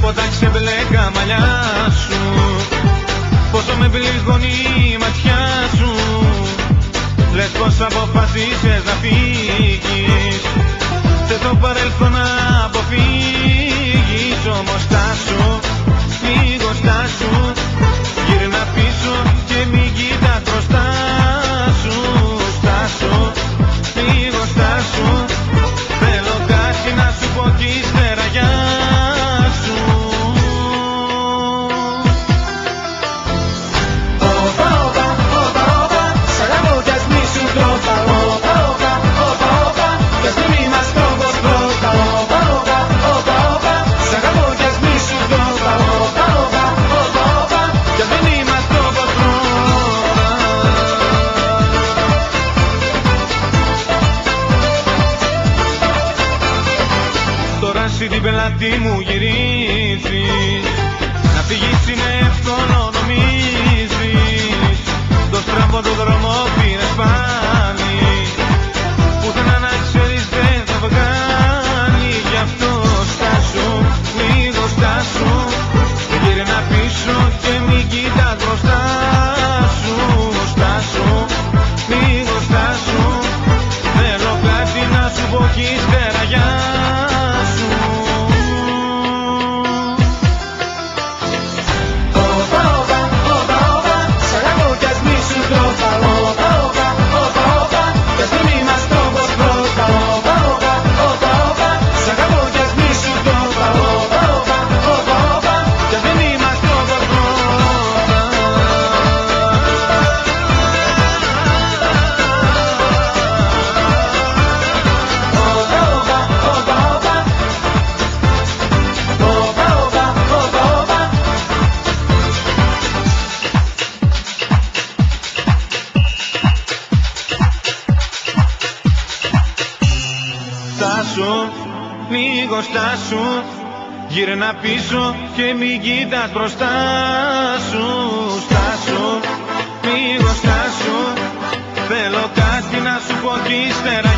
από τα ξεμπλέκα μαλλιά σου, πόσο με πληγώνει η ματιά σου. Λες πως αποφασίσες να φύγεις, σε το παρελθόν να αποφύγεις. Όμως στάσου, λίγο στάσου, γύρνα πίσω και μην κοιτάς μπροστά σου. Στάσου, λίγο στάσου, θέλω κάτι να σου πω κι ύστερα γεια σου. Όπα, όπα, όπα, όπα, σ' αγαπώ κι ας μη σου τρόπα. Όπα, όπα, όπα, όπα, κι ας μην είμαστε όπως πρώτα. Όπα, όπα, όπα, όπα, σ' αγαπώ κι ας μη σου τρόπα. Όπα, όπα, όπα, όπα, κι ας μην είμαστε όπως πρώτα. Τώρα εσύ την πελάτη μου γυρίζεις, να φύγεις είναι εύκολο νομίζεις. Το στραβό το δρόμο πήρες πάλι, πουθενά να ξέρεις δεν θα βγάλει. Γι' αυτό στάσου, λίγο στάσου, γύρνα πίσω και μην κοιτάς μπροστά σου. Στάσου, λίγο στάσου, θέλω κάτι να σου πω κι ύστερα γεια σου. Όπα, όπα, όπα, όπα, σ' αγαπώ κι ας μη σου τρόπα. Όπα, όπα, όπα, όπα, κι ας μην είμαστε όπως πρώτα. Όπα, όπα, όπα, όπα, σ' αγαπώ κι ας μη σου τρόπα. Όπα, όπα, όπα, όπα, κι ας μην είμαστε όπως πρώτα. Όπα, όπα, όπα, όπα, όπα, όπα, όπα, όπα. Στάσου, λίγο στάσου, γύρνα πίσω και μην κοιτάς μπροστά σου. Στάσου, λίγο στάσου, θέλω κάτι να σου πω κι ύστερα